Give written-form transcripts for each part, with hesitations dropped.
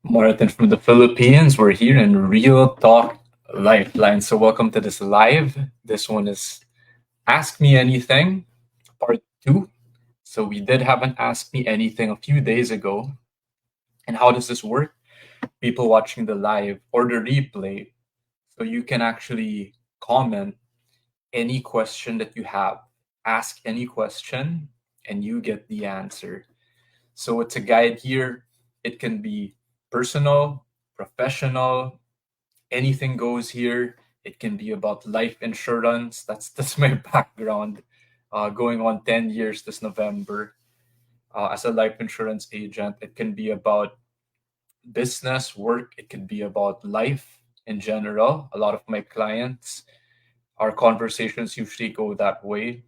Martin from the Philippines. We're here in Real Talk Lifeline. So, welcome to this live. This one is Ask Me Anything, part two. So, we did have an Ask Me Anything a few days ago. And how does this work? People watching the live or the replay. So, you can actually comment any question that you have, ask any question, and you get the answer. So it's a guide here. It can be personal, professional, anything goes here. It can be about life insurance. That's my background. Going on 10 years this November as a life insurance agent. It can be about business, work. It can be about life in general. A lot of my clients, our conversations usually go that way.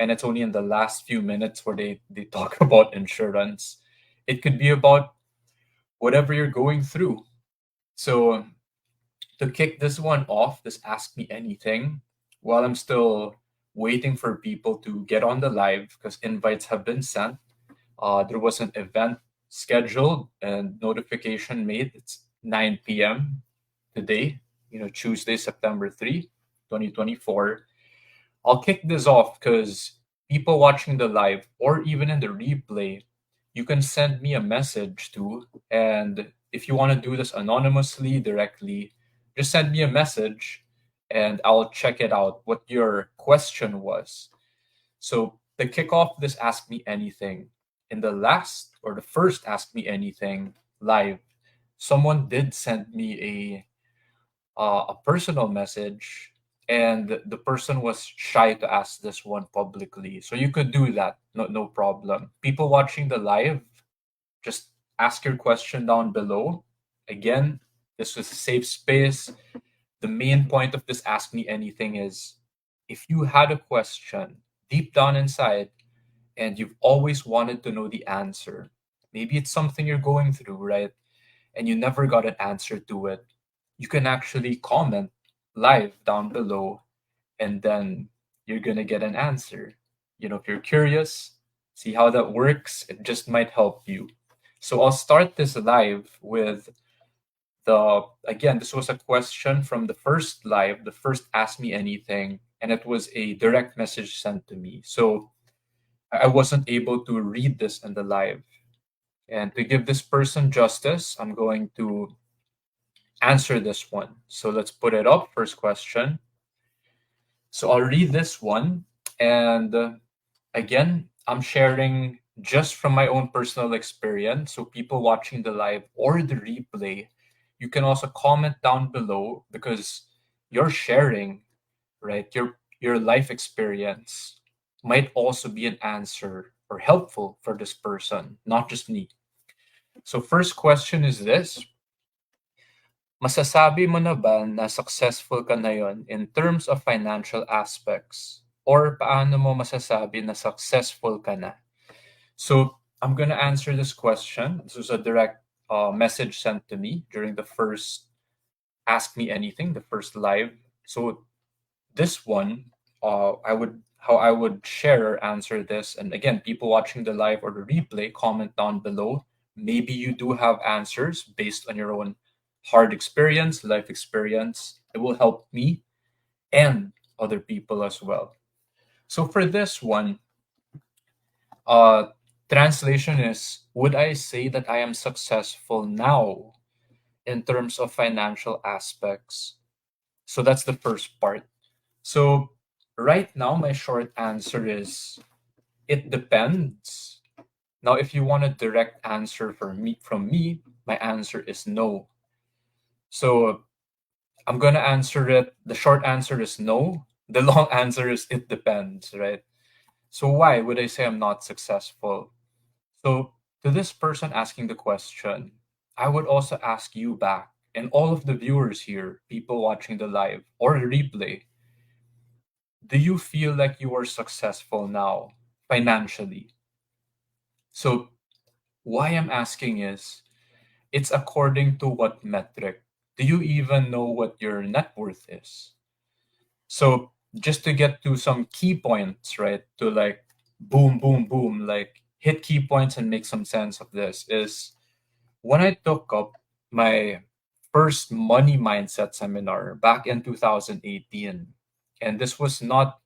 And it's only in the last few minutes where they talk about insurance. It could be about whatever you're going through. So to kick this one off, this Ask Me Anything, while I'm still waiting for people to get on the live because invites have been sent, there was an event scheduled and notification made. It's 9 p.m. today, Tuesday, September 3, 2024. I'll kick this off because people watching the live or even in the replay, you can send me a message too. And if you want to do this anonymously, directly, just send me a message and I'll check it out what your question was. So to kick off this Ask Me Anything, in the last or the first Ask Me Anything live, someone did send me a personal message, and the person was shy to ask this one publicly. So you could do that, no problem. People watching the live, just ask your question down below. Again, this was a safe space. The main point of this Ask Me Anything is if you had a question deep down inside and you've always wanted to know the answer, maybe it's something you're going through, right? And you never got an answer to it, you can actually comment live down below and then you're going to get an answer. If you're curious, see how that works, it just might help you. So I'll start this live with again, this was a question from the first live, the first Ask Me Anything, and it was a direct message sent to me. So I wasn't able to read this in the live. And to give this person justice, I'm going to answer this one. So let's put it up. First question. So I'll read this one. And again, I'm sharing just from my own personal experience. So people watching the live or the replay, you can also comment down below because you're sharing, right? Your life experience might also be an answer or helpful for this person, not just me. So first question is this. Masasabi mo na ba na successful ka ngayon in terms of financial aspects? Or paano mo masasabi na successful ka na? So I'm going to answer this question. This was a direct message sent to me during the first Ask Me Anything, the first live. So this one, how I would share or answer this. And again, people watching the live or the replay, comment down below. Maybe you do have answers based on your own hard experience, life experience. It will help me and other people as well. So for this one, translation is, would I say that I am successful now in terms of financial aspects? So that's the first part. So right now, my short answer is it depends. Now, if you want a direct answer from me, my answer is no. So I'm gonna answer it. The short answer is no. The long answer is it depends, right? So why would I say I'm not successful? So to this person asking the question, I would also ask you back and all of the viewers here, people watching the live or the replay, do you feel like you are successful now financially? So why I'm asking is it's according to what metric? Do you even know what your net worth is? So just to get to some key points, right? To like boom, boom, boom, like hit key points and make some sense of this is when I took up my first money mindset seminar back in 2018. And this was not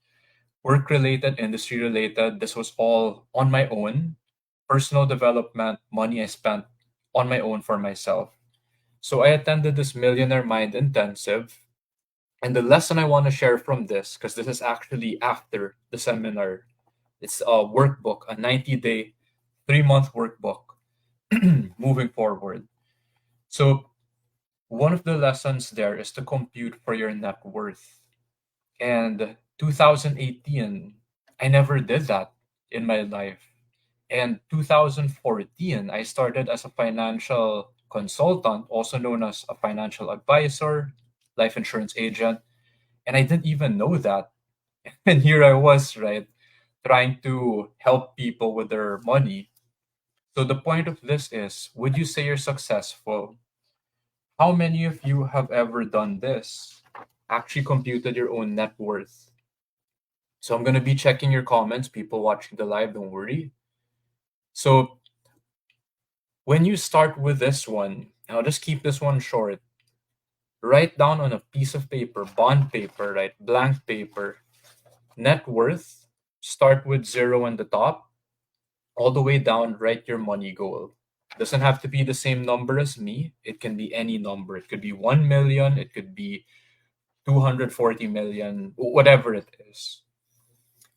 work related, industry related. This was all on my own, personal development, money I spent on my own for myself. So I attended this Millionaire Mind Intensive. And the lesson I want to share from this, because this is actually after the seminar, it's a workbook, a 90-day, 3-month workbook moving forward. So one of the lessons there is to compute for your net worth. And 2018, I never did that in my life. And 2014, I started as a financial consultant, also known as a financial advisor, life insurance agent. And I didn't even know that. And here I was, right, trying to help people with their money. So the point of this is, would you say you're successful? How many of you have ever done this? Actually computed your own net worth. So I'm going to be checking your comments, people watching the live, don't worry. So when you start with this one, and I'll just keep this one short, write down on a piece of paper, bond paper, right? Blank paper, net worth, start with 0 on the top, all the way down, write your money goal. Doesn't have to be the same number as me. It can be any number. It could be 1 million, it could be 240 million, whatever it is.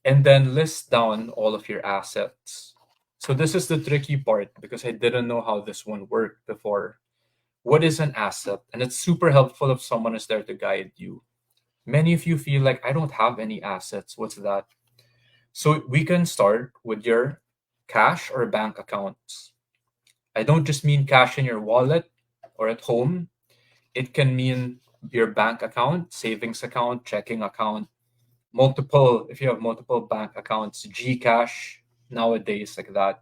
And then list down all of your assets. So this is the tricky part because I didn't know how this one worked before. What is an asset? And it's super helpful if someone is there to guide you. Many of you feel like I don't have any assets. What's that? So we can start with your cash or bank accounts. I don't just mean cash in your wallet or at home. It can mean your bank account, savings account, checking account, multiple, if you have multiple bank accounts, Gcash nowadays, like that.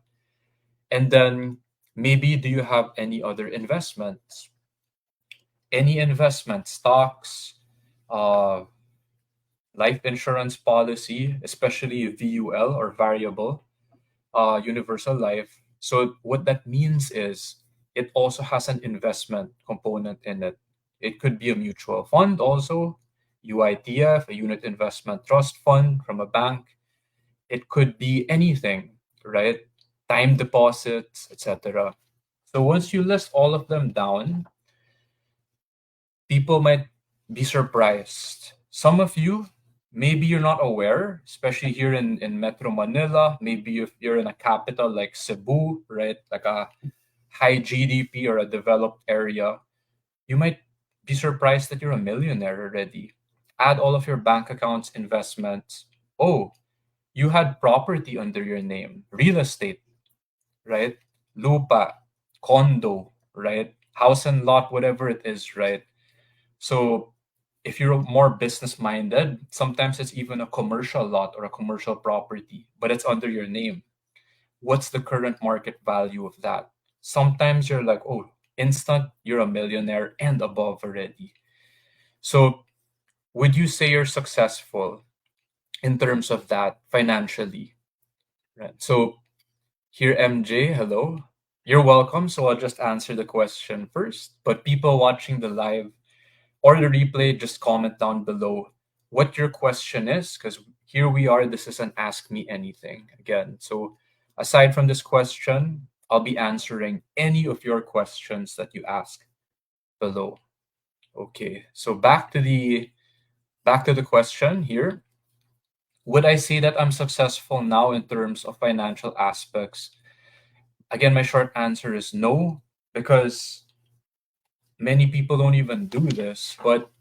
And then maybe do you have any other investments? Any investment, stocks, uh, life insurance policy, especially VUL or variable, universal life. So what that means is it also has an investment component in it. It could be a mutual fund also, UITF, a unit investment trust fund from a bank. It could be anything, right? Time deposits, etc. So once you list all of them down, people might be surprised. Some of you, maybe you're not aware, especially here in Metro Manila. Maybe if you're in a capital like Cebu, right? Like a high GDP or a developed area, you might be surprised that you're a millionaire already. Add all of your bank accounts, investments. Oh, you had property under your name, real estate, right? Lupa, condo, right? House and lot, whatever it is, right? So if you're more business minded, sometimes it's even a commercial lot or a commercial property, but it's under your name. What's the current market value of that? Sometimes you're like, oh, instant, you're a millionaire and above already. So would you say you're successful in terms of that financially? Right. So here, MJ, hello. You're welcome. So I'll just answer the question first. But people watching the live or the replay, just comment down below what your question is, because here we are. This is an Ask Me Anything again. So aside from this question, I'll be answering any of your questions that you ask below. Okay, so back to the question here. Would I say that I'm successful now in terms of financial aspects? Again, my short answer is no, because many people don't even do this. But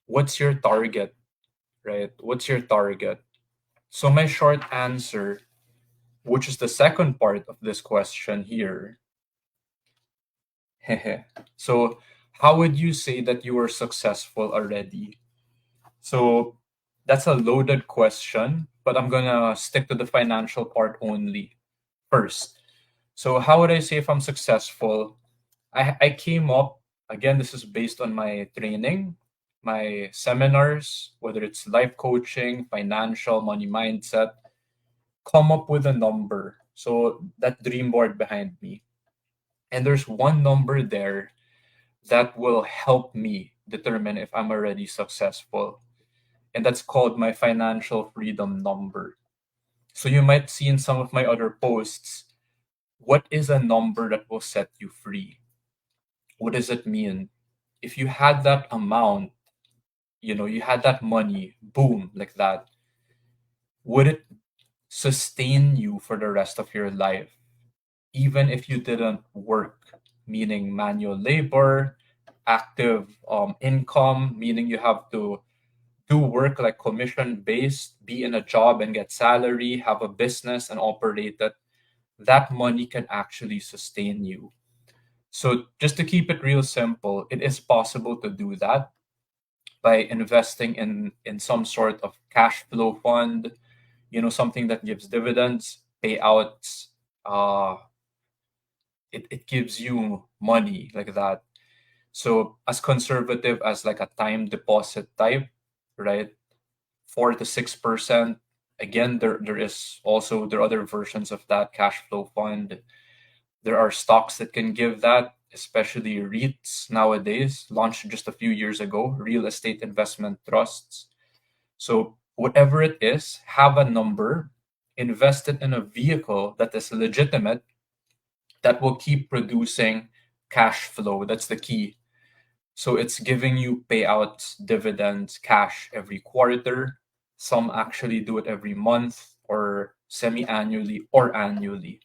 what's your target, right? What's your target? So, my short answer, which is the second part of this question here, so how would you say that you are successful already? So, that's a loaded question, but I'm gonna stick to the financial part only first. So, how would I say if I'm successful? I came up, again, this is based on my training, my seminars, whether it's life coaching, financial, money mindset, come up with a number. So that dream board behind me. And there's one number there that will help me determine if I'm already successful. And that's called my financial freedom number. So you might see in some of my other posts, what is a number that will set you free? What does it mean? If you had that amount, you had that money, boom, like that, would it sustain you for the rest of your life, even if you didn't work, meaning manual labor, active income, meaning you have to do work like commission based, be in a job and get salary, have a business and operate it, that money can actually sustain you. So just to keep it real simple, it is possible to do that by investing in some sort of cash flow fund, something that gives dividends, payouts. It gives you money like that. So as conservative as like a time deposit type, right? 4 to 6%. Again, there are other versions of that cash flow fund. There are stocks that can give that, especially REITs nowadays, launched just a few years ago, real estate investment trusts. So whatever it is, have a number, invest it in a vehicle that is legitimate, that will keep producing cash flow. That's the key. So it's giving you payouts, dividends, cash every quarter. Some actually do it every month or semi-annually or annually.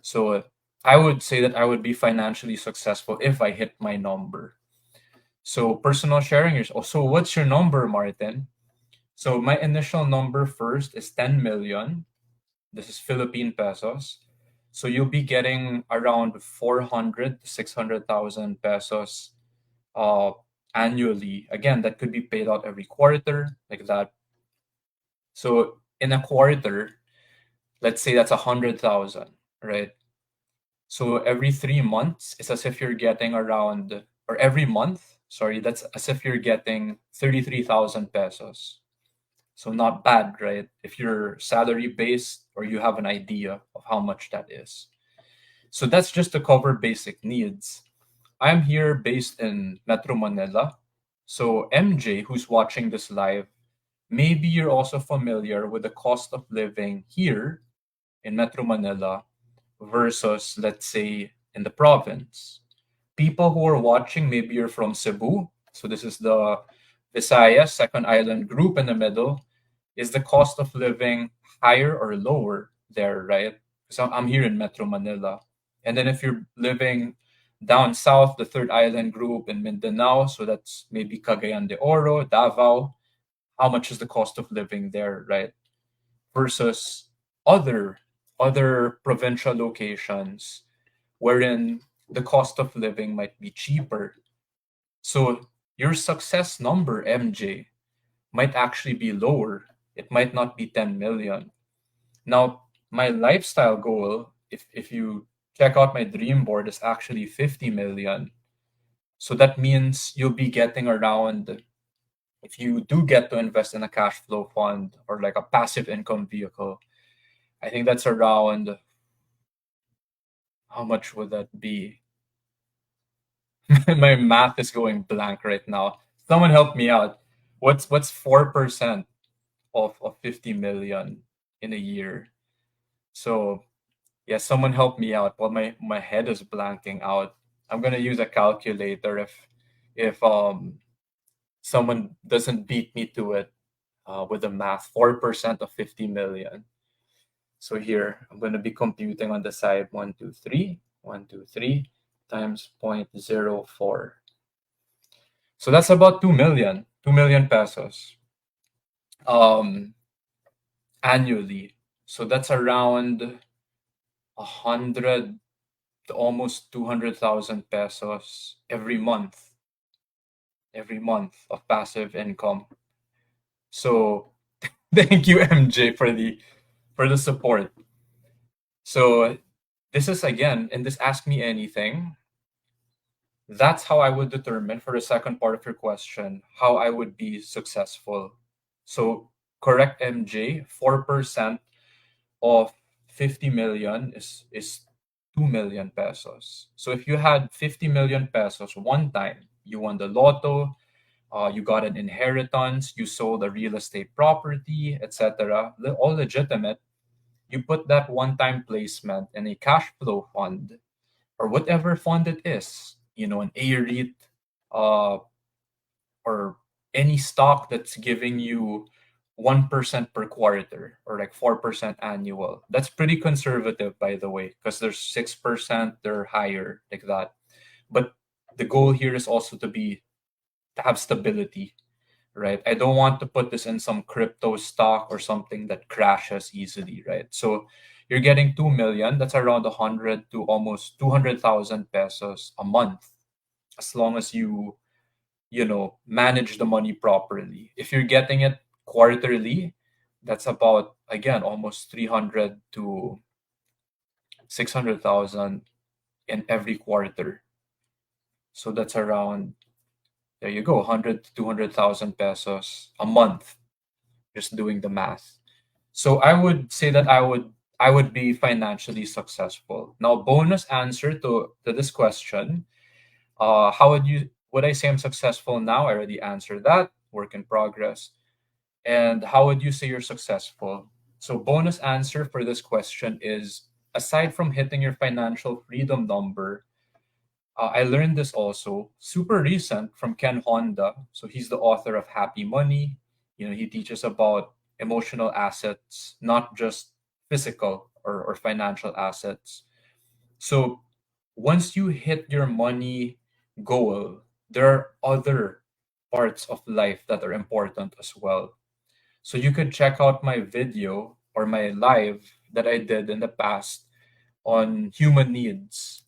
So I would say that I would be financially successful if I hit my number. So personal sharing is also, what's your number, Martin? So my initial number first is 10 million. This is Philippine pesos. So you'll be getting around 400 to 600,000 pesos uh, annually. Again, that could be paid out every quarter, like that. So in a quarter, let's say that's 100,000, right? So every 3 months, it's as if you're getting around, or every month, sorry, that's as if you're getting 33,000 pesos. So not bad, right? If you're salary based or you have an idea of how much that is. So that's just to cover basic needs. I'm here based in Metro Manila. So MJ, who's watching this live, maybe you're also familiar with the cost of living here in Metro Manila versus, let's say, in the province. People who are watching, maybe you're from Cebu. So this is the Visayas, second island group in the middle. Is the cost of living higher or lower there, right? So I'm here in Metro Manila. And then if you're living down south, the third island group in Mindanao, so that's maybe Cagayan de Oro, Davao, how much is the cost of living there, right? Versus other other provincial locations wherein the cost of living might be cheaper. So your success number, MJ, might actually be lower. It might not be 10 million. Now, my lifestyle goal, if you check out my dream board, is actually 50 million. So that means you'll be getting around, if you do get to invest in a cash flow fund or like a passive income vehicle, I think that's around, how much would that be? My math is going blank right now. Someone help me out. What's 4% of 50 million in a year? So yeah, someone help me out. Well, my head is blanking out. I'm gonna use a calculator if someone doesn't beat me to it with the math. 4% of 50 million. So here I'm gonna be computing on the side. 123 times 0.04. So that's about 2 million, 2 million pesos annually. So that's around 100 to almost 200,000 pesos every month of passive income. So thank you, MJ, for the support. So this is again in this Ask Me Anything. That's how I would determine, for the second part of your question, how I would be successful. So correct, MJ, 4% of 50 million is 2 million pesos. So if you had 50 million pesos one time, you won the lotto, you got an inheritance, you sold a real estate property, etc., all legitimate. You put that one time placement in a cash flow fund or whatever fund it is, an A-REIT, uh, or any stock that's giving you 1% per quarter or like 4% annual. That's pretty conservative, by the way, because there's 6%, they're higher, like that. But the goal here is also to have stability, right? I don't want to put this in some crypto stock or something that crashes easily, right? So you're getting 2 million, that's around 100 to almost 200,000 pesos a month, as long as you manage the money properly. If you're getting it quarterly, that's about, again, almost 300 to 600,000 in every quarter. So that's around, there you go, 100 to 200,000 pesos a month, just doing the math. So I would say that I would be financially successful. Now, bonus answer to this question, how would I say I'm successful now? I already answered that, work in progress. And how would you say you're successful? So, bonus answer for this question is, aside from hitting your financial freedom number, I learned this also super recent from Ken Honda. So, he's the author of Happy Money. He teaches about emotional assets, not just physical or financial assets. So, once you hit your money goal, there are other parts of life that are important as well. So you could check out my video or my live that I did in the past on human needs.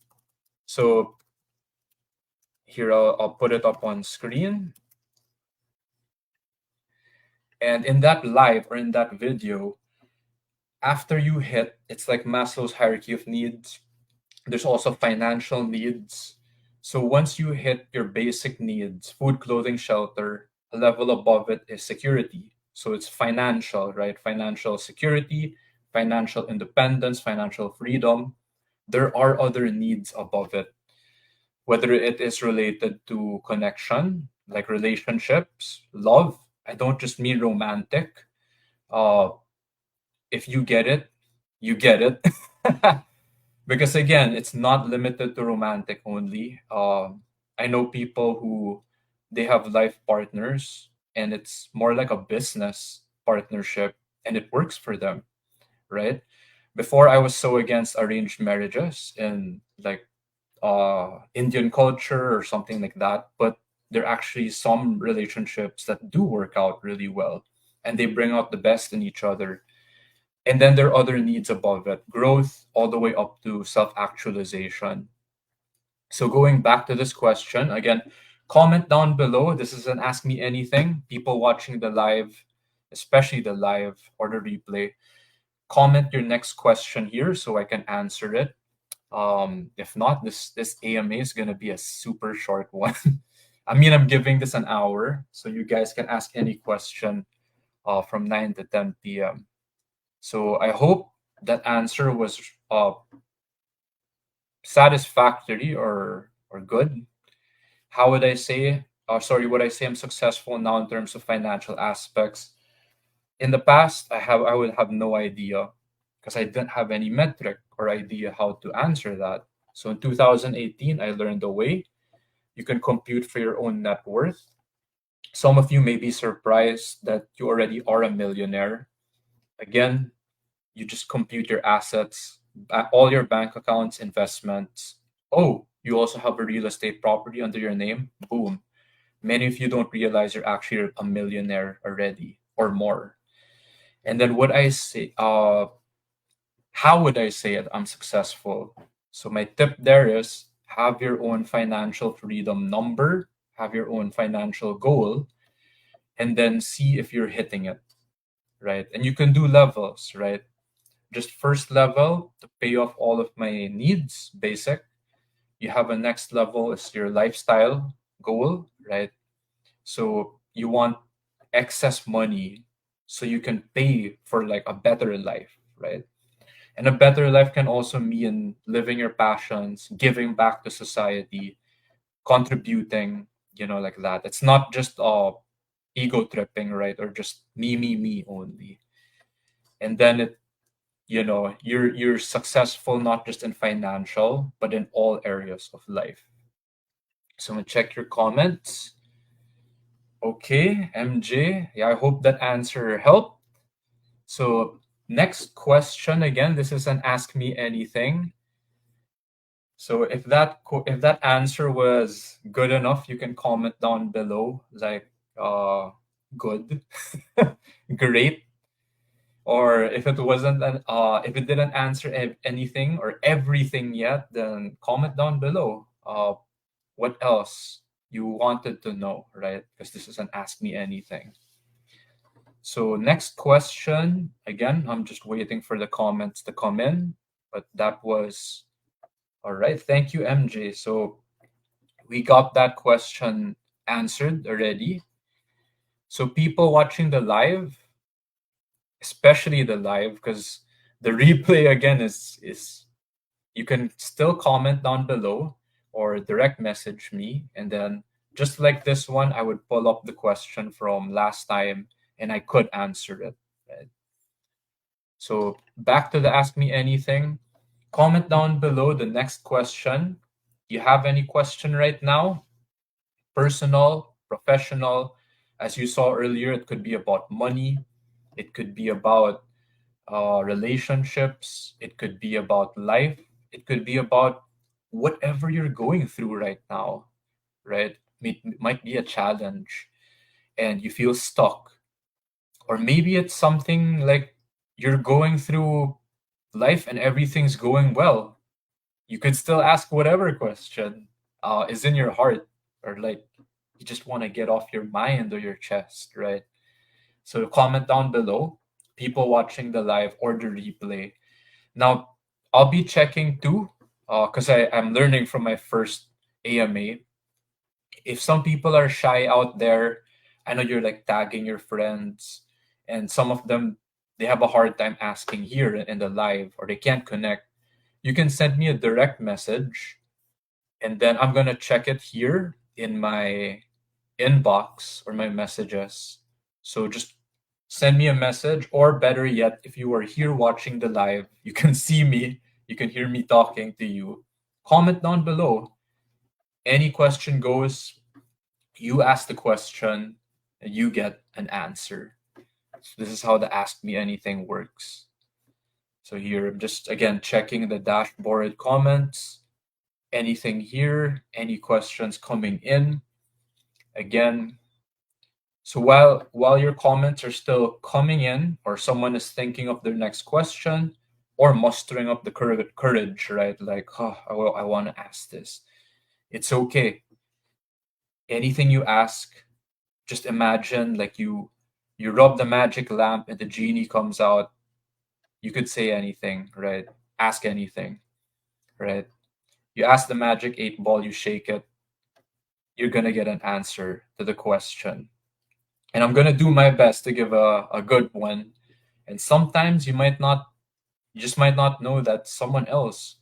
So here I'll put it up on screen. And in that live or in that video, after you hit, it's like Maslow's hierarchy of needs. There's also financial needs. So once you hit your basic needs, food, clothing, shelter, a level above it is security. So it's financial, right? Financial security, financial independence, financial freedom. There are other needs above it, whether it is related to connection, like relationships, love. I don't just mean romantic. Uh, if you get it, you get it. Because again, it's not limited to romantic only. I know people who they have life partners and it's more like a business partnership and it works for them, right? Before I was so against arranged marriages in like Indian culture or something like that, but there are actually some relationships that do work out really well and they bring out the best in each other. And then there are other needs above it, growth all the way up to self actualization. So, going back to this question, again, comment down below. This is an Ask Me Anything. People watching the live, especially the live or the replay, comment your next question here so I can answer it. If not, this AMA is gonna be a super short one. I mean, I'm giving this an hour, so you guys can ask any question from 9 to 10 p.m. So I hope that answer was satisfactory or good. How would I say? Sorry, would I say I'm successful now in terms of financial aspects? In the past, I would have no idea because I didn't have any metric or idea how to answer that. So in 2018, I learned a way. You can compute for your own net worth. Some of you may be surprised that you already are a millionaire. Again, you just compute your assets, all your bank accounts, investments. Oh, you also have a real estate property under your name. Boom. Many of you don't realize you're actually a millionaire already or more. And then what I say, how would I say it? I'm successful. So my tip there is have your own financial freedom number, have your own financial goal, and then see if you're hitting it, right? And you can do levels, right? Just first level to pay off all of my needs, basic. You have a next level is your lifestyle goal, right? So you want excess money so you can pay for like a better life, right? And a better life can also mean living your passions, giving back to society, contributing, like that. It's not just ego tripping, right? Or just me only. And then you're successful not just in financial, but in all areas of life. So I'm gonna check your comments. Okay, MJ. Yeah, I hope that answer helped. So next question again. This is an Ask Me Anything. So if that answer was good enough, you can comment down below like good, great, or if it wasn't if it didn't answer anything or everything yet, then comment down below. What else you wanted to know, right? Because this is an Ask Me Anything. So next question, again, I'm just waiting for the comments to come in, but that was all right. Thank you, MJ. So we got that question answered already. So people watching the live, especially the live, because the replay again is you can still comment down below or direct message me, and then just like this one, I would pull up the question from last time and I could answer it. Right? So back to the Ask Me Anything. Comment down below the next question. You have any question right now? Personal, professional. As you saw earlier, it could be about money. It could be about relationships. It could be about life. It could be about whatever you're going through right now, right? It might be a challenge and you feel stuck. Or maybe it's something like you're going through life and everything's going well. You could still ask whatever question is in your heart, or like you just want to get off your mind or your chest, right? So comment down below, people watching the live or the replay. Now, I'll be checking too, because I'm learning from my first AMA. If some people are shy out there, I know you're like tagging your friends, and some of them, they have a hard time asking here in the live, or they can't connect. You can send me a direct message, and then I'm gonna check it here in my inbox or my messages. So just send me a message, or better yet, if you are here watching the live, you can see me, you can hear me talking to you. Comment down below. Any question goes, you ask the question, and you get an answer. So this is how the Ask Me Anything works. So here, I'm just again checking the dashboard comments. Anything here? Any questions coming in? Again, so while your comments are still coming in, or someone is thinking of their next question, or mustering up the courage, right? Like, oh, I want to ask this. It's okay. Anything you ask, just imagine like you rub the magic lamp and the genie comes out. You could say anything, right? Ask anything, right? You ask the magic 8 ball, you shake it, you're gonna get an answer to the question. And I'm gonna do my best to give a good one. And sometimes you just might not know that someone else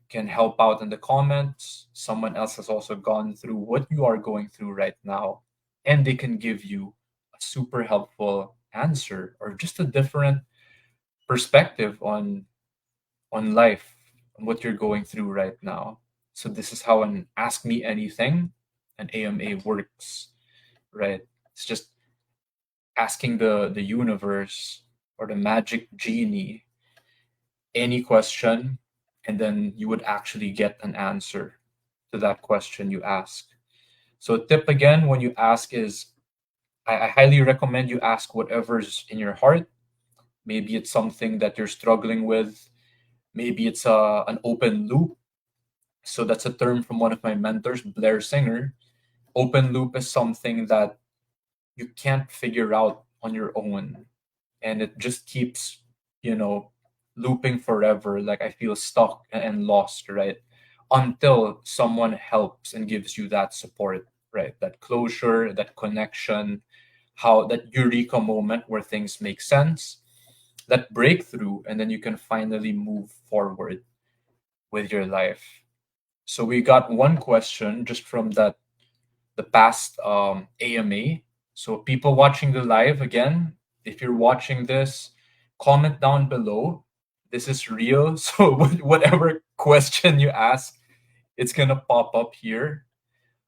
can help out in the comments. Someone else has also gone through what you are going through right now, and they can give you a super helpful answer or just a different perspective on life, on what you're going through right now. So this is how an Ask Me Anything, an AMA works, right? It's just asking the universe or the magic genie any question, and then you would actually get an answer to that question you ask. So tip again when you ask is I highly recommend you ask whatever's in your heart. Maybe it's something that you're struggling with. Maybe it's an open loop. So that's a term from one of my mentors, Blair Singer. Open loop is something that you can't figure out on your own, and it just keeps, you know, looping forever. Like I feel stuck and lost, right? Until someone helps and gives you that support, right? That closure, that connection, how that eureka moment where things make sense. that breakthrough, and then you can finally move forward with your life. So we got one question just from the past AMA. So people watching the live again, if you're watching this, comment down below. This is real. So whatever question you ask, it's gonna pop up here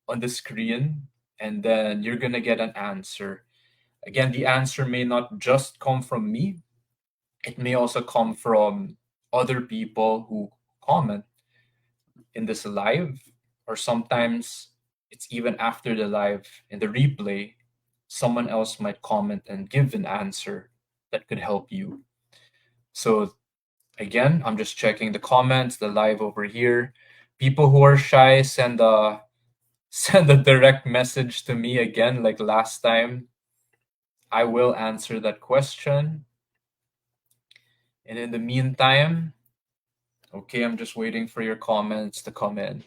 on the screen, and then you're gonna get an answer. Again, the answer may not just come from me. It may also come from other people who comment in this live, or sometimes it's even after the live in the replay, someone else might comment and give an answer that could help you. So again, I'm just checking the comments, the live over here. People who are shy, send a send a direct message to me again, like last time. I will answer that question. And in the meantime, okay, I'm just waiting for your comments to come in.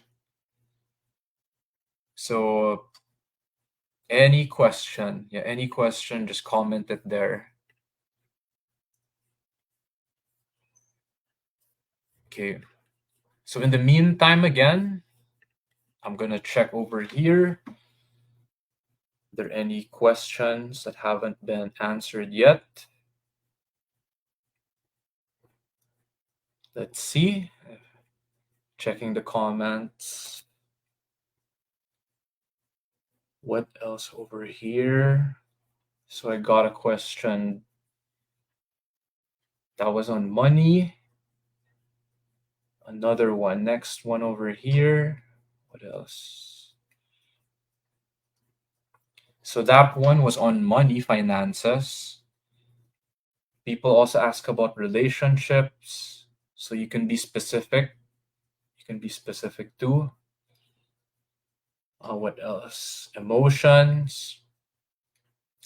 So any question, just comment it there. Okay. So in the meantime, again, I'm gonna check over here. Are there any questions that haven't been answered yet? Let's see. Checking the comments. What else over here? So I got a question that was on money. Another one. Next one over here. What else? So that one was on money, finances. People also ask about relationships. So you can be specific. You can be specific too. What else? Emotions.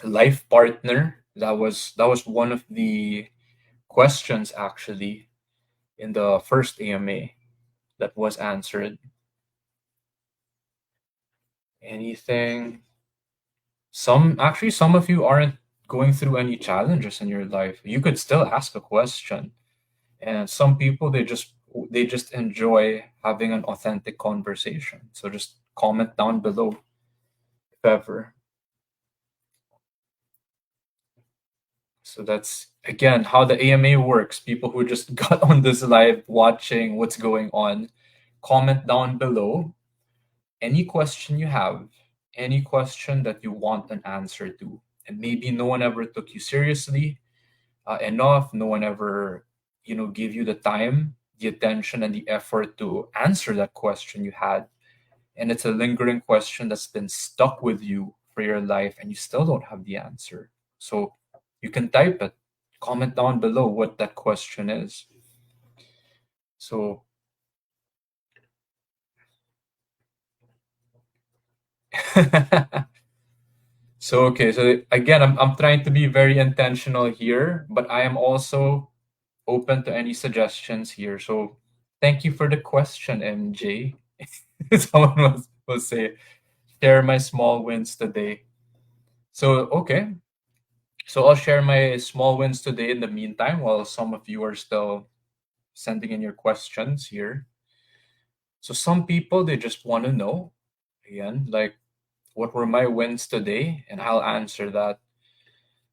Life partner. That was one of the questions actually in the first AMA that was answered. Anything? Some of you aren't going through any challenges in your life. You could still ask a question. And some people they just enjoy having an authentic conversation. So just comment down below if ever. So that's again how the AMA works. People who just got on this live watching what's going on, comment down below any question you have, any question that you want an answer to. And maybe no one ever took you seriously enough, no one ever, gave you the time, the attention, and the effort to answer that question you had. And it's a lingering question that's been stuck with you for your life, and you still don't have the answer. So you can type it, comment down below what that question is. So so again, I'm trying to be very intentional here, but I am also open to any suggestions here. So thank you for the question, MJ. Someone will say, share my small wins today. So okay. So I'll share my small wins today in the meantime while some of you are still sending in your questions here. So some people they just want to know again, like what were my wins today, and I'll answer that.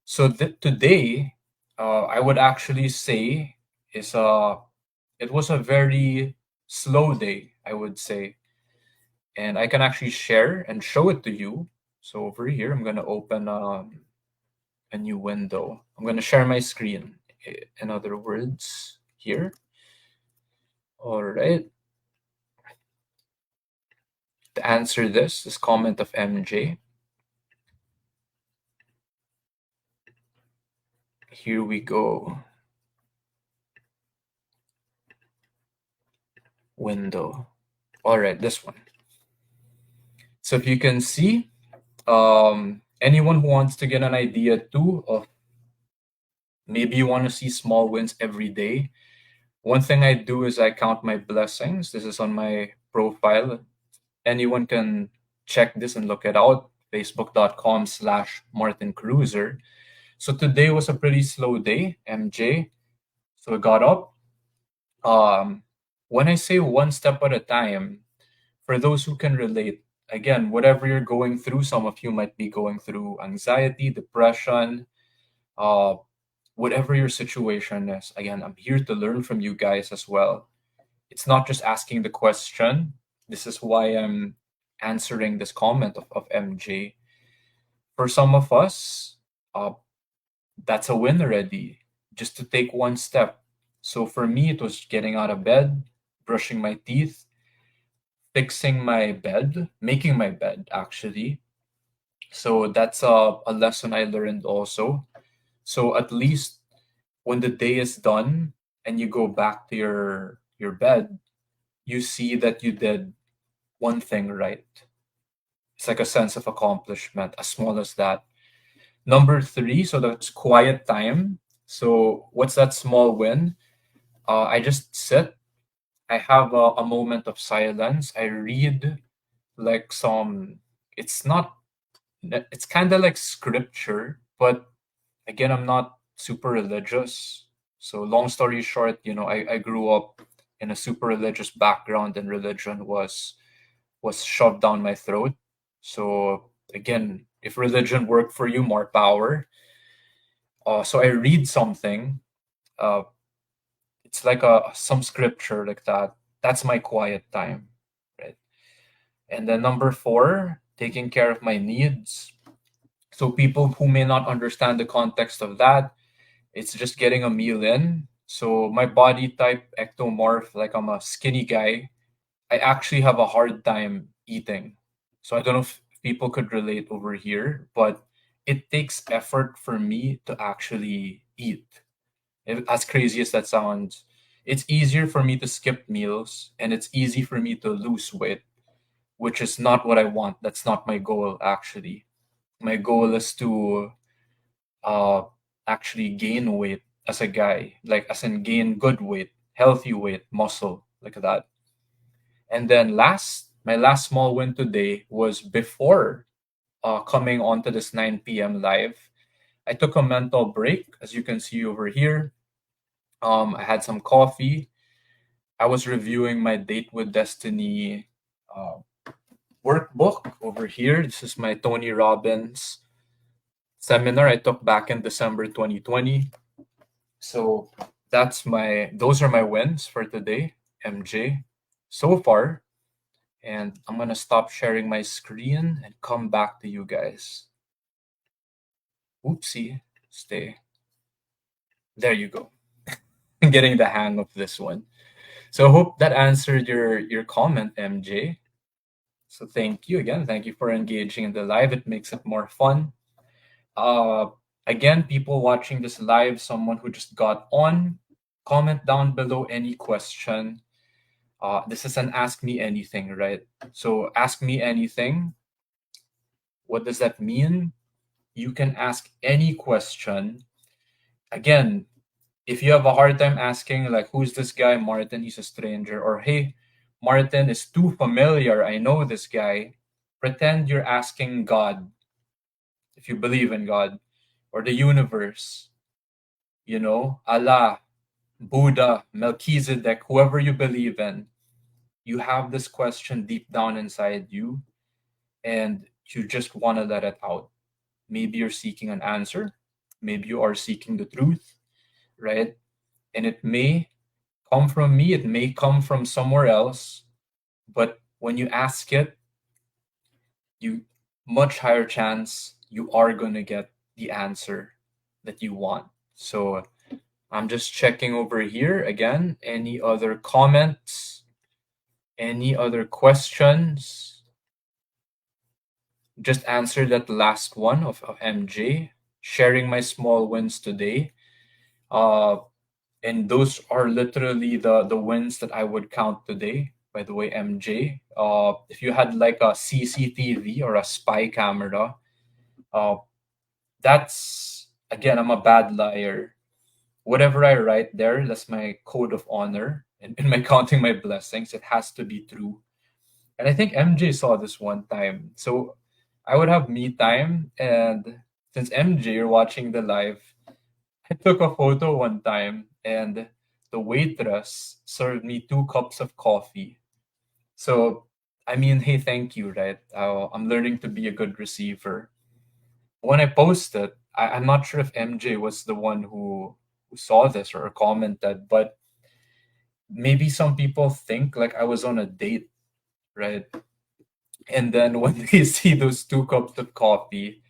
So today, I would actually say is it was a very slow day, I would say, and I can actually share and show it to you. So over here, I'm gonna open a new window. I'm gonna share my screen. In other words, here. All right. To answer this comment of MJ. Here we go. Window. All right, this one. So if you can see, anyone who wants to get an idea too of maybe you want to see small wins every day. One thing I do is I count my blessings. This is on my profile. Anyone can check this and look it out. Facebook.com/Martin Cruiser. So today was a pretty slow day, MJ. So I got up. Um, when I say one step at a time, for those who can relate, again, whatever you're going through, some of you might be going through anxiety, depression, uh, whatever your situation is. Again, I'm here to learn from you guys as well. It's not just asking the question. This is why I'm answering this comment of MJ. For some of us, uh, that's a win already, just to take one step. So for me, it was getting out of bed, brushing my teeth, fixing my bed, making my bed actually. So that's a lesson I learned also. So at least when the day is done and you go back to your bed, you see that you did one thing right. It's like a sense of accomplishment, as small as that. Number three, so that's quiet time. So what's that small win? I just sit. I have a moment of silence. I read like some. It's not. It's kind of like scripture, but again, I'm not super religious. So long story short, I grew up in a super religious background, and religion was shoved down my throat. So again, if religion worked for you, more power. So I read something. Uh, it's like some scripture like that. That's my quiet time, right? And then number four, taking care of my needs. So people who may not understand the context of that, it's just getting a meal in. So my body type ectomorph, like I'm a skinny guy. I actually have a hard time eating. So I don't know if people could relate over here, but it takes effort for me to actually eat. As crazy as that sounds, it's easier for me to skip meals and it's easy for me to lose weight, which is not what I want. That's not my goal, actually. My goal is to uh, actually gain weight as a guy, like as in gain good weight, healthy weight, muscle, like that. And then my last small win today was before coming onto this 9 p.m. live. I took a mental break, as you can see over here. I had some coffee. I was reviewing my Date with Destiny uh, workbook over here. This is my Tony Robbins seminar I took back in December 2020. So those are my wins for today, MJ, so far. And I'm gonna stop sharing my screen and come back to you guys. Oopsie, stay. There you go. I'm getting the hang of this one. So I hope that answered your comment, MJ. So thank you again. Thank you for engaging in the live. It makes it more fun. Uh, Again, people watching this live, someone who just got on, comment down below any question. This is an ask me anything, right? So ask me anything. What does that mean? You can ask any question. Again, if you have a hard time asking, like, who's this guy, Martin? He's a stranger. Or, hey, Martin is too familiar. I know this guy. Pretend you're asking God, if you believe in God, or the universe, Allah, Buddha, Melchizedek, whoever you believe in. You have this question deep down inside you, and you just want to let it out. Maybe you're seeking an answer. Maybe you are seeking the truth, right? And it may come from me, it may come from somewhere else, but when you ask it, you much higher chance you are going to get the answer that you want. So I'm just checking over here again. Any other comments? Any other questions? Just answer that last one of MJ. Sharing my small wins today. And those are literally the wins that I would count today. By the way, MJ, if you had like a CCTV or a spy camera, uh, that's again, I'm a bad liar. Whatever I write there, that's my code of honor. And in my counting my blessings, it has to be true. And I think MJ saw this one time. So I would have me time and since MJ, you're watching the live, I took a photo one time and the waitress served me 2 cups of coffee. So, I mean, hey, thank you, right? I'm learning to be a good receiver. When I posted, I'm not sure if MJ was the one who saw this or commented, but maybe some people think like I was on a date, right? And then when they see those 2 cups of coffee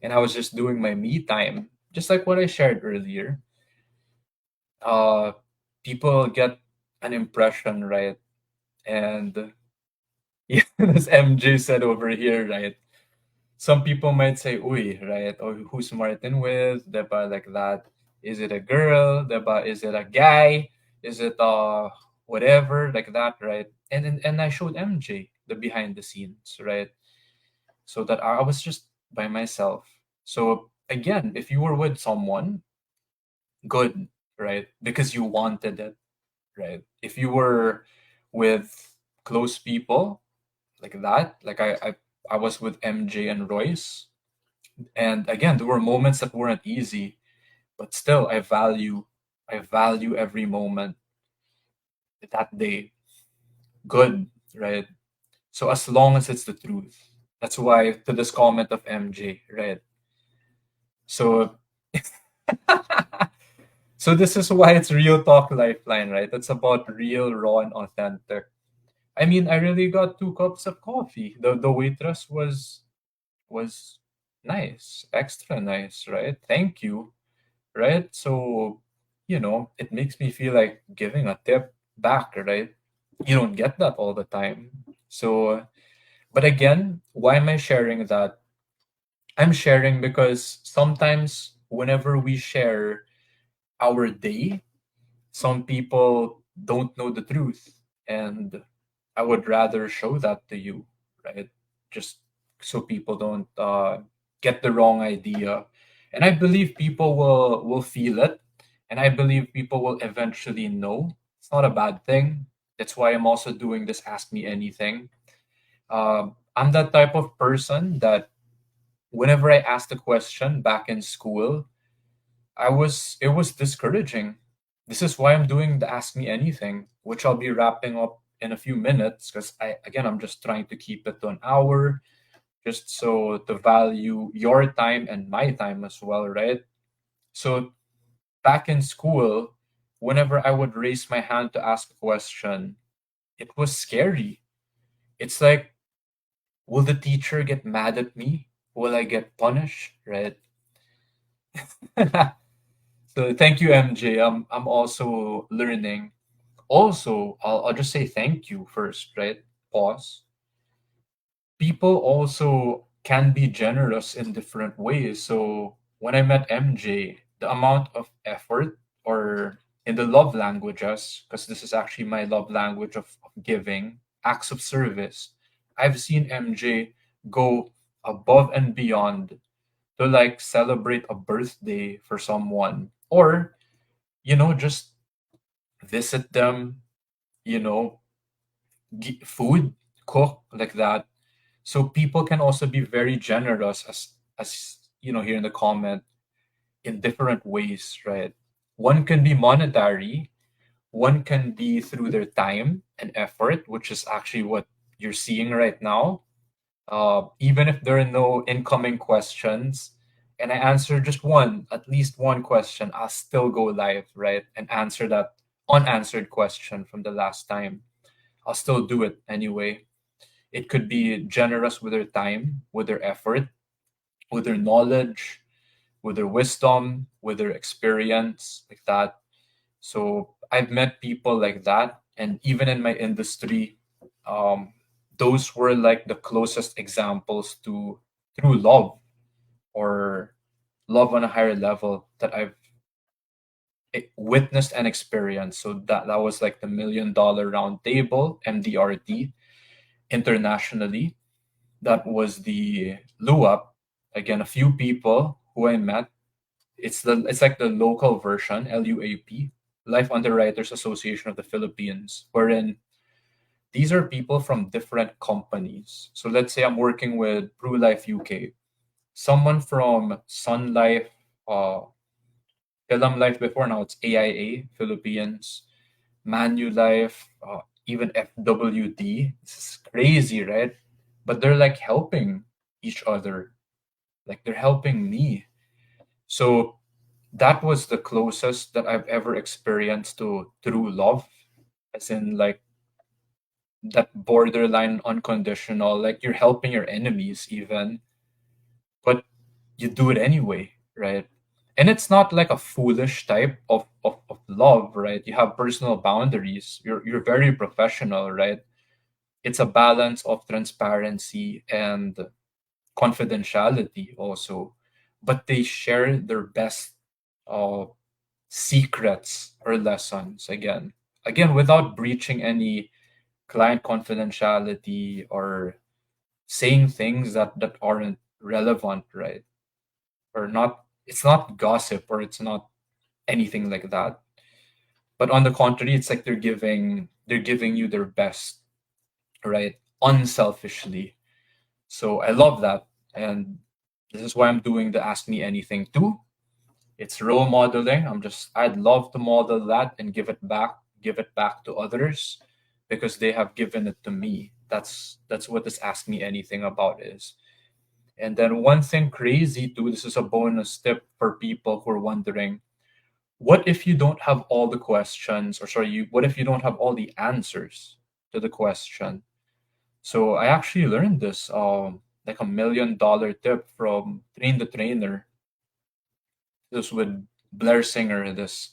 and I was just doing my me time, just like what I shared earlier, uh, people get an impression, right? And yeah, as MJ said over here, right? Some people might say, "Uy," right? Or who's Martin with? Diba, like that. Is it a girl? Diba, is it a guy? Is it whatever like that, right? And I showed MJ the behind the scenes, right? So that I was just by myself. So again, if you were with someone, good, right? Because you wanted it, right? If you were with close people like that, like I was with MJ and Royce, and again, there were moments that weren't easy, but still I value every moment that day. Good, right? So as long as it's the truth. That's why to this comment of MJ, right? So so this is why it's real talk lifeline, right? It's about real, raw, and authentic. I mean, I really got 2 cups of coffee. The waitress was nice, extra nice, right? Thank you, right? So, it makes me feel like giving a tip back, right? You don't get that all the time. So, but again, why am I sharing that? I'm sharing because sometimes whenever we share our day, some people don't know the truth. And I would rather show that to you, right? Just so people don't get the wrong idea. And I believe people will feel it, and I believe people will eventually know. It's not a bad thing. That's why I'm also doing this Ask Me Anything. I'm that type of person that whenever I asked a question back in school, it was discouraging. This is why I'm doing the Ask Me Anything, which I'll be wrapping up in a few minutes because I'm just trying to keep it to an hour, just so to value your time and my time as well, right? So back in school, whenever I would raise my hand to ask a question, it was scary. It's like, will the teacher get mad at me? Will I get punished? Right? So thank you, MJ. I'm also learning. Also, I'll just say thank you first, right? Pause. People also can be generous in different ways. So when I met MJ, the amount of effort or in the love languages, because this is actually my love language of giving, acts of service, I've seen MJ go above and beyond to like celebrate a birthday for someone or, just visit them, you know, food, cook like that. So people can also be very generous as here in the comment in different ways, right? One can be monetary, one can be through their time and effort, which is actually what you're seeing right now. Even if there are no incoming questions, and I answer just one, at least one question, I'll still go live, right? And answer that unanswered question from the last time. I'll still do it anyway. It could be generous with their time, with their effort, with their knowledge, with their wisdom, with their experience, like that. So I've met people like that. And even in my industry, um, those were like the closest examples to true love or love on a higher level that I've witnessed and experienced. So that was like the $1 million round table, MDRT, internationally. That was the LUAP. Again, a few people who I met. It's like the local version, LUAP, Life Underwriters Association of the Philippines, wherein these are people from different companies. So let's say I'm working with PruLife UK. someone from Sun Life, uh, Film Life before, now it's AIA, Philippines, Manulife, even FWD. This is crazy, right? But they're like helping each other, like they're helping me. So that was the closest that I've ever experienced to true love, as in like that borderline unconditional, like you're helping your enemies even, but you do it anyway, right? And it's not like a foolish type of love, right? You have personal boundaries. You're very professional, right? It's a balance of transparency and confidentiality also. But they share their best uh, secrets or lessons again without breaching any client confidentiality or saying things that aren't relevant, right? Or not, it's not gossip or it's not anything like that. But on the contrary, it's like they're giving you their best, right? Unselfishly. So I love that. And this is why I'm doing the Ask Me Anything too. It's role modeling. I'd love to model that and give it back to others because they have given it to me. That's what this Ask Me Anything about is. And then one thing crazy too, this is a bonus tip for people who are wondering, what if you don't have all the questions, or sorry, what if you don't have all the answers to the question? So I actually learned this like $1 million tip from Train the Trainer. This with Blair Singer, this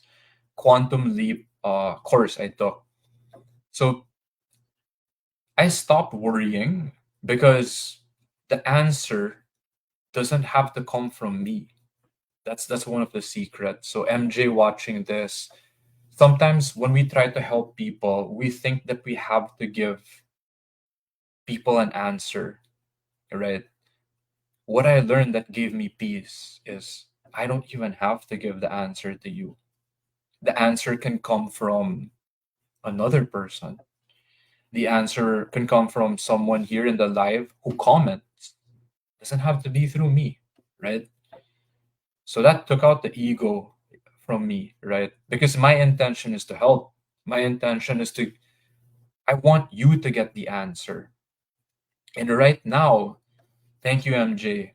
quantum leap course I took. So I stopped worrying because the answer doesn't have to come from me. That's one of the secrets. So MJ watching this, sometimes when we try to help people, we think that we have to give people an answer, right? What I learned that gave me peace is I don't even have to give the answer to you. The answer can come from another person. The answer can come from someone here in the live who comments. Doesn't have to be through me, right? So that took out the ego from me, right? Because my intention is to help. My intention is to, I want you to get the answer. And right now, thank you, MJ,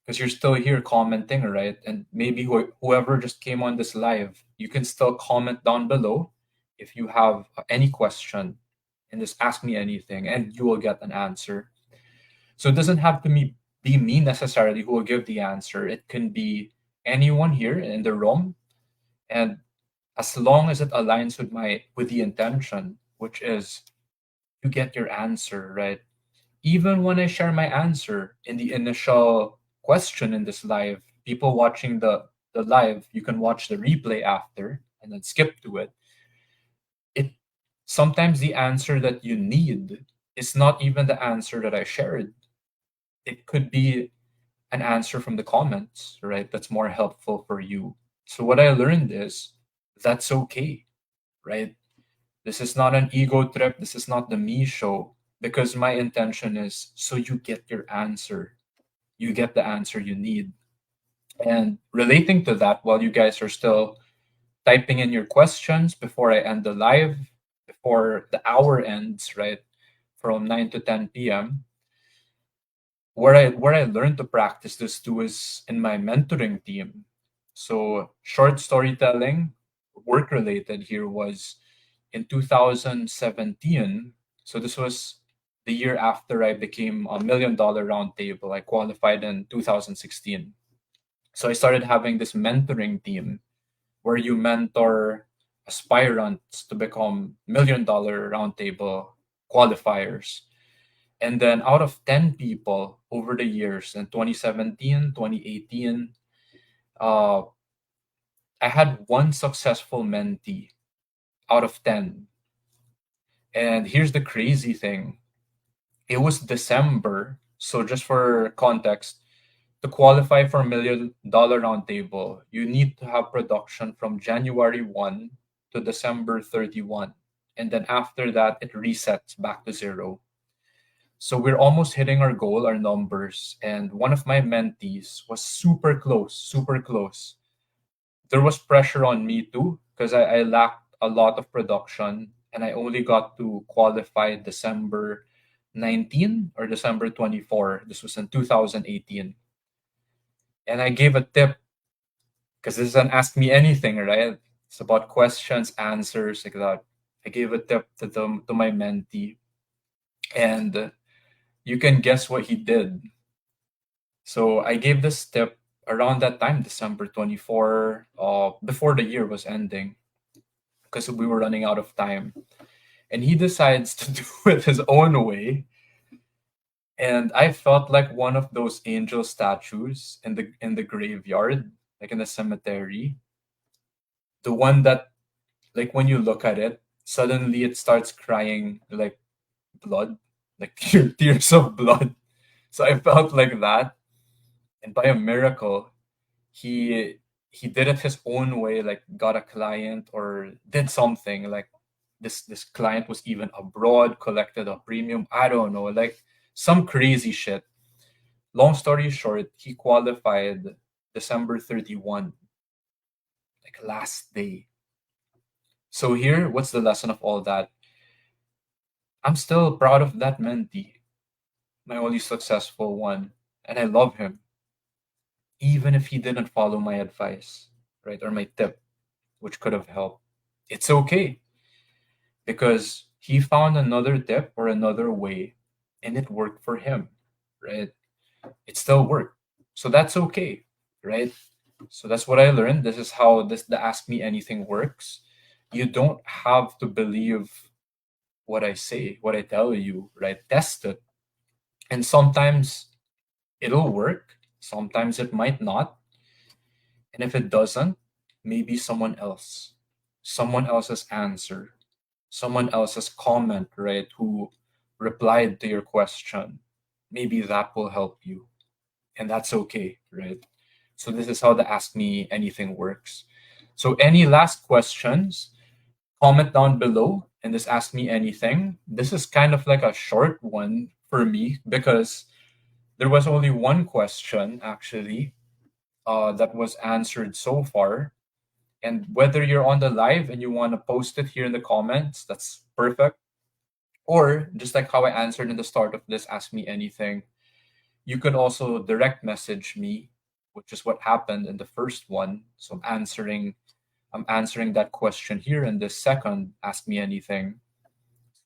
because you're still here commenting, right? And maybe whoever just came on this live, you can still comment down below if you have any question and just ask me anything and you will get an answer. So it doesn't have to be me necessarily who will give the answer. It can be anyone here in the room. And as long as it aligns with the intention, which is you get your answer, right? Even when I share my answer in the initial question in this live, people watching the live, you can watch the replay after and then skip to it. It sometimes the answer that you need is not even the answer that I shared. It could be an answer from the comments, right? That's more helpful for you. So what I learned is that's okay, right? This is not an ego trip. This is not the me show because my intention is so you get your answer. You get the answer you need. And relating to that, while you guys are still typing in your questions before I end the live, before the hour ends, right, from 9 to 10 p.m., where I learned to practice this too is in my mentoring team. So short storytelling, work related here was in 2017. So this was the year after I became a $1 million roundtable. I qualified in 2016. So I started having this mentoring team where you mentor aspirants to become $1 million roundtable qualifiers. And then out of 10 people over the years in 2017, 2018, uh, I had one successful mentee out of 10. And here's the crazy thing, it was December. So, just for context, to qualify for $1 million roundtable, you need to have production from January 1 to December 31. And then after that, it resets back to zero. So we're almost hitting our goal, our numbers. And one of my mentees was super close, super close. There was pressure on me too, because I lacked a lot of production and I only got to qualify December 19 or December 24. This was in 2018. And I gave a tip because this is an ask me anything, right? It's about questions, answers, like that. I gave a tip to my mentee, and you can guess what he did. So I gave this tip around that time, December 24, before the year was ending, because we were running out of time. And he decides to do it his own way. And I felt like one of those angel statues in the graveyard, like in the cemetery. The one that, like, when you look at it, suddenly it starts crying like blood, like tears of blood. So I felt like that. And by a miracle, he he did it his own way, like got a client or did something like this client was even abroad, collected a premium, I don't know, like some crazy shit. Long story short, he qualified December 31, like last day. So here, what's the lesson of all that? I'm still proud of that mentee, my only successful one, and I love him, even if he didn't follow my advice, right, or my tip, which could have helped. It's okay because he found another tip or another way, and it worked for him, right? It still worked, so that's okay, right? So that's what I learned. This is how the Ask Me Anything works. You don't have to believe what I say, what I tell you, right? Test it. And sometimes it'll work, sometimes it might not. And if it doesn't, maybe someone else's answer, someone else's comment, right, who replied to your question, maybe that will help you. And that's okay, right? So this is how the Ask Me Anything works. So any last questions, comment down below and just ask me anything. This is kind of like a short one for me because there was only one question actually that was answered so far. And whether you're on the live and you want to post it here in the comments, that's perfect. Or just like how I answered in the start of this Ask Me Anything, you could also direct message me, which is what happened in the first one. So I'm answering that question here in this second Ask Me Anything.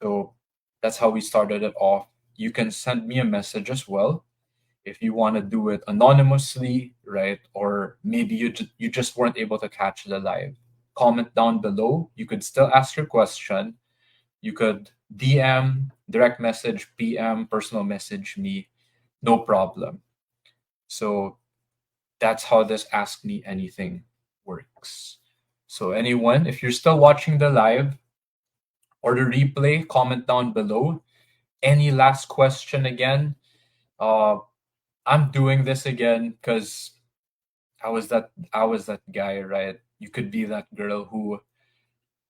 So that's how we started it off. You can send me a message as well if you want to do it anonymously, right? Or maybe you just weren't able to catch the live. Comment down below. You could still ask your question. You could DM, direct message, PM, personal message me, no problem. So that's how this Ask Me Anything works. So anyone, if you're still watching the live or the replay, comment down below. Any last question again? Uh, I'm doing this again because I was that guy, right? You could be that girl who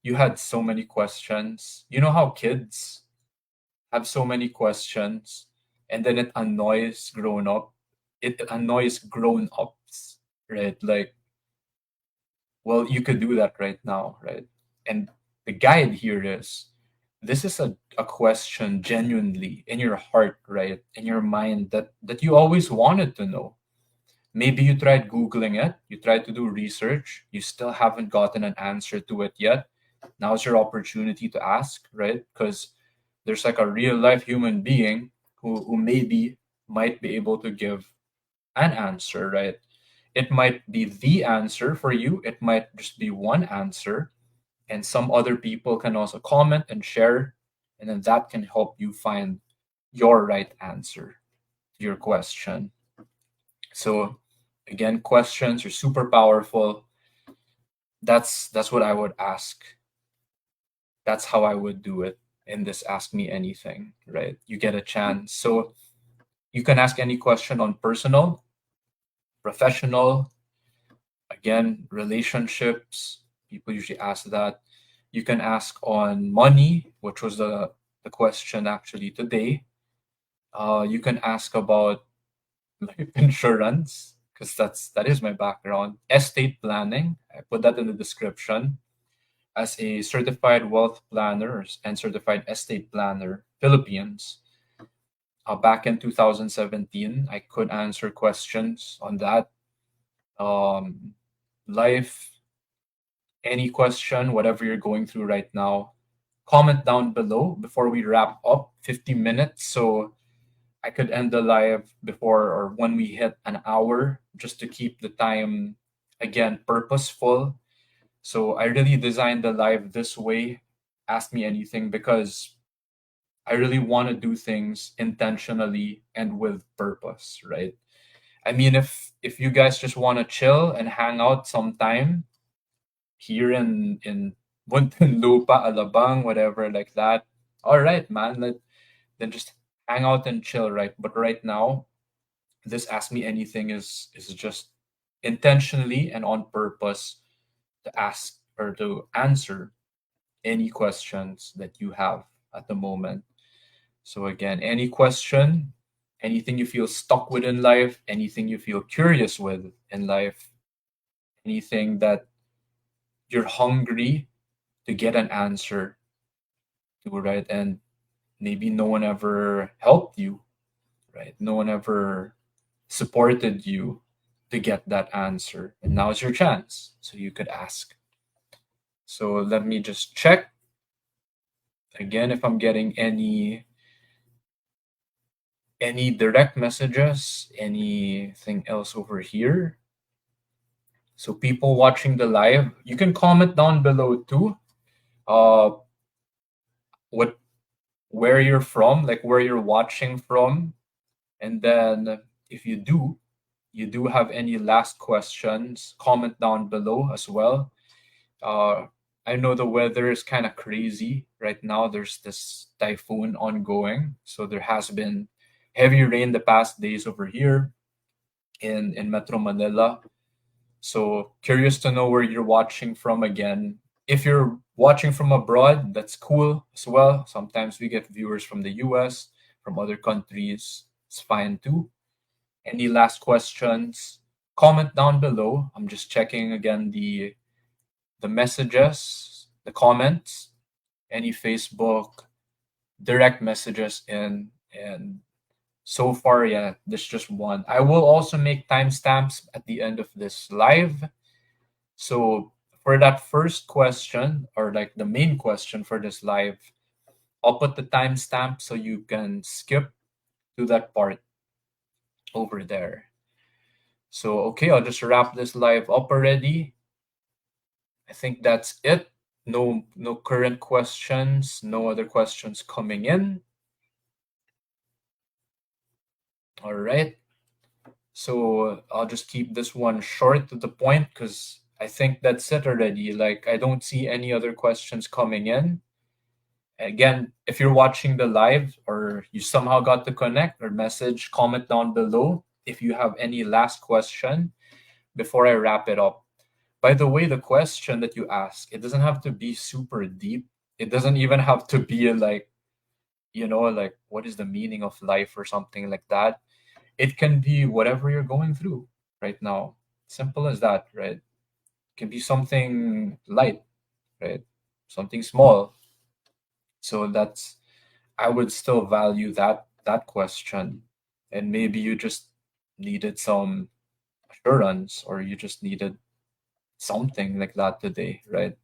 you had so many questions. You know how kids have so many questions and then it annoys grown up. It annoys grown ups, right? Like, well, you could do that right now, right? And the guide here is this is a question genuinely in your heart, right? In your mind that you always wanted to know. Maybe you tried Googling it, you tried to do research, you still haven't gotten an answer to it yet. Now's your opportunity to ask, right? Because there's like a real life human being who maybe might be able to give an answer, right? It might be the answer for you, it might just be one answer, and some other people can also comment and share, and then that can help you find your right answer to your question. So again, questions are super powerful. That's what I would ask. That's how I would do it in this Ask Me Anything, right? You get a chance. So you can ask any question on personal, professional, again, relationships. People usually ask that. You can ask on money, which was the question actually today. You can ask about life insurance because that is my background. Estate planning. I put that in the description. As a certified wealth planner and certified estate planner, Philippines. Back in 2017, I could answer questions on that. Um, Life, any question, whatever you're going through right now, comment down below before we wrap up 50 minutes. So I could end the live before or when we hit an hour just to keep the time again purposeful. So I really designed the live this way. Ask me anything because I really want to do things intentionally and with purpose, right? I mean, if you guys just want to chill and hang out sometime here in Muntinlupa, Alabang, whatever like that, all right, man. Then just hang out and chill, right? But right now, this Ask Me Anything is just intentionally and on purpose to ask or to answer any questions that you have at the moment. So again, any question, anything you feel stuck with in life, anything you feel curious with in life, anything that you're hungry to get an answer to, right? And maybe no one ever helped you, right? No one ever supported you to get that answer. And now's your chance. So you could ask. So let me just check again if I'm getting any direct messages, anything else over here. So people watching the live, you can comment down below too. Uh, what where you're from, like where you're watching from, and then if you do have any last questions, comment down below as well. Uh, I know the weather is kind of crazy right now. There's this typhoon ongoing, so there has been heavy rain the past days over here in Metro Manila. So curious to know where you're watching from again. If you're watching from abroad, that's cool as well. Sometimes we get viewers from the US, from other countries. It's fine too. Any last questions? Comment down below. I'm just checking again the messages, the comments, any Facebook direct messages in, and so far, yeah, there's just one. I will also make timestamps at the end of this live. So for that first question, or like the main question for this live, I'll put the timestamp so you can skip to that part over there. So okay, I'll just wrap this live up already. I think that's it. No current questions, no other questions coming in. All right. So I'll just keep this one short to the point because I think that's it already. Like I don't see any other questions coming in. Again, if you're watching the live or you somehow got to connect or message, comment down below if you have any last question before I wrap it up. By the way, the question that you ask, it doesn't have to be super deep. It doesn't even have to be like, like what is the meaning of life or something like that. It can be whatever you're going through right now. Simple as that, right? It can be something light, right? Something small. So that's I would still value that question. And maybe you just needed some assurance or you just needed something like that today, right?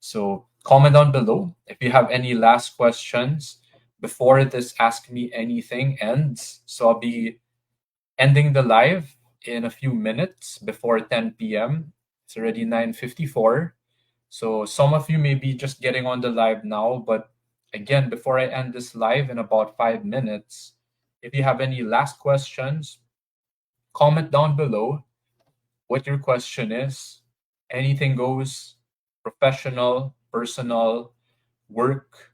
So comment down below if you have any last questions before this Ask Me Anything ends. So I'll be ending the live in a few minutes before 10 p.m. It's already 9:54. So some of you may be just getting on the live now, but again, before I end this live in about 5 minutes, if you have any last questions, comment down below what your question is. Anything goes, professional, personal, work,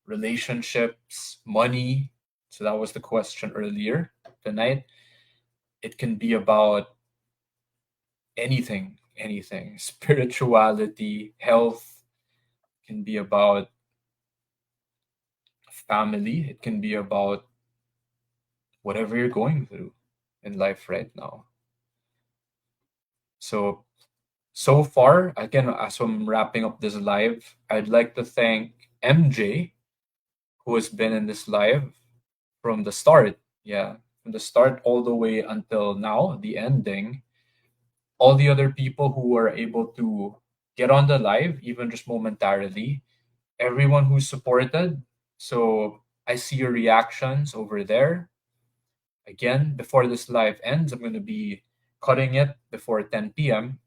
relationships, money. So that was the question earlier tonight. It can be about anything. Spirituality, health, can be about family, it can be about whatever you're going through in life right now. So far, again, as I'm wrapping up this live, I'd like to thank MJ, who has been in this live from the start. Yeah, from the start all the way until now, the ending. All the other people who were able to get on the live, even just momentarily, everyone who supported. So I see your reactions over there. Again, before this live ends, I'm going to be cutting it before 10 p.m.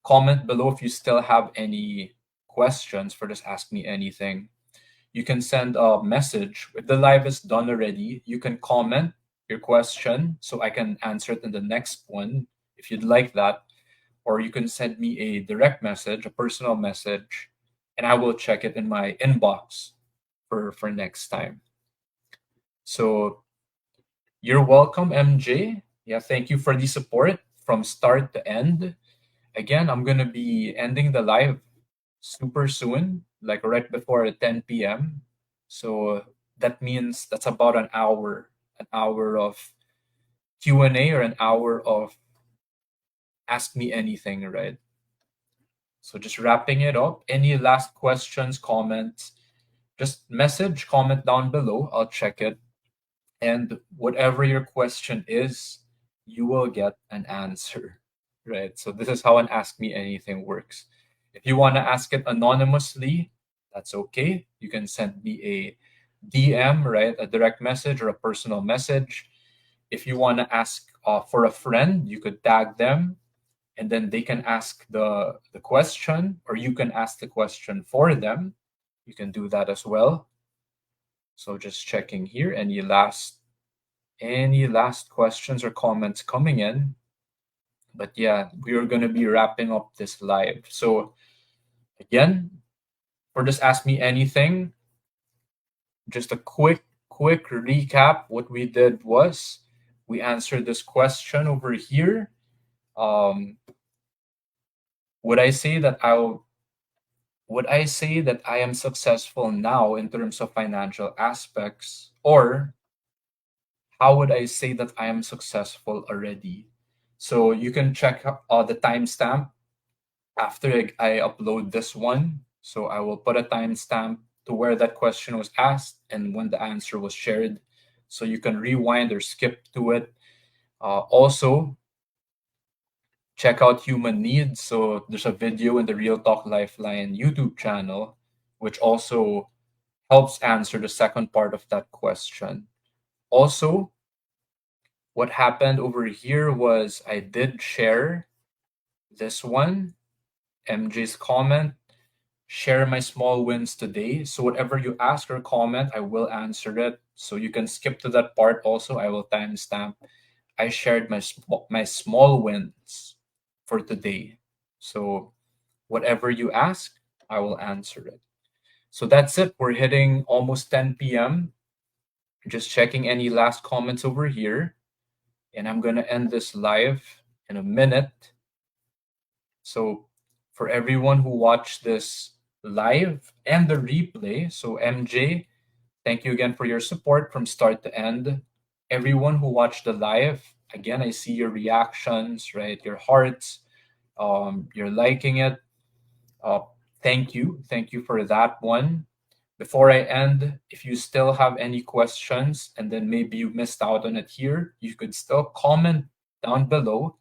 Comment below if you still have any questions for this Ask Me Anything. You can send a message. If the live is done already, you can comment your question so I can answer it in the next one if you'd like that. Or you can send me a direct message, a personal message, and I will check it in my inbox for next time. So you're welcome, MJ. Yeah, thank you for the support from start to end. Again, I'm gonna be ending the live super soon, like right before 10 p.m. So that means that's about an hour of Q&A or an hour of Ask Me Anything, right? So just wrapping it up. Any last questions, comments, just message, comment down below. I'll check it. And whatever your question is, you will get an answer, right? So this is how an Ask Me Anything works. If you want to ask it anonymously, that's okay. You can send me a DM, right? A direct message or a personal message. If you want to ask for a friend, you could tag them and then they can ask the question, or you can ask the question for them. You can do that as well. So just checking here, any last questions or comments coming in? But yeah, we are going to be wrapping up this live. So again, for this Ask Me Anything, just a quick recap. What we did was we answered this question over here. Would I say that I am successful now in terms of financial aspects, or how would I say that I am successful already? So you can check the timestamp after I upload this one. So I will put a timestamp to where that question was asked and when the answer was shared. So you can rewind or skip to it. Also, check out Human Needs. So there's a video in the Real Talk Lifeline YouTube channel, which also helps answer the second part of that question. Also, what happened over here was I did share this one, MJ's comment, share my small wins today. So whatever you ask or comment, I will answer it. So you can skip to that part also. I will timestamp. I shared my small wins for today. So whatever you ask, I will answer it. So that's it. We're hitting almost 10 p.m. Just checking any last comments over here. And I'm going to end this live in a minute. So for everyone who watched this live and the replay, so MJ, thank you again for your support from start to end. Everyone who watched the live, again, I see your reactions, right? Your hearts, you're liking it. Uh, thank you. Thank you for that one. Before I end, if you still have any questions and then maybe you missed out on it here, you could still comment down below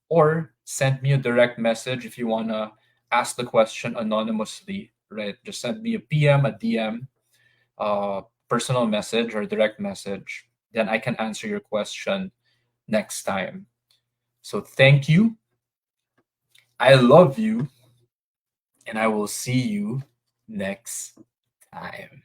or send me a direct message if you want to ask the question anonymously, right? Just send me a PM, a DM, personal message or direct message. Then I can answer your question next time. So thank you. I love you. And I will see you next time.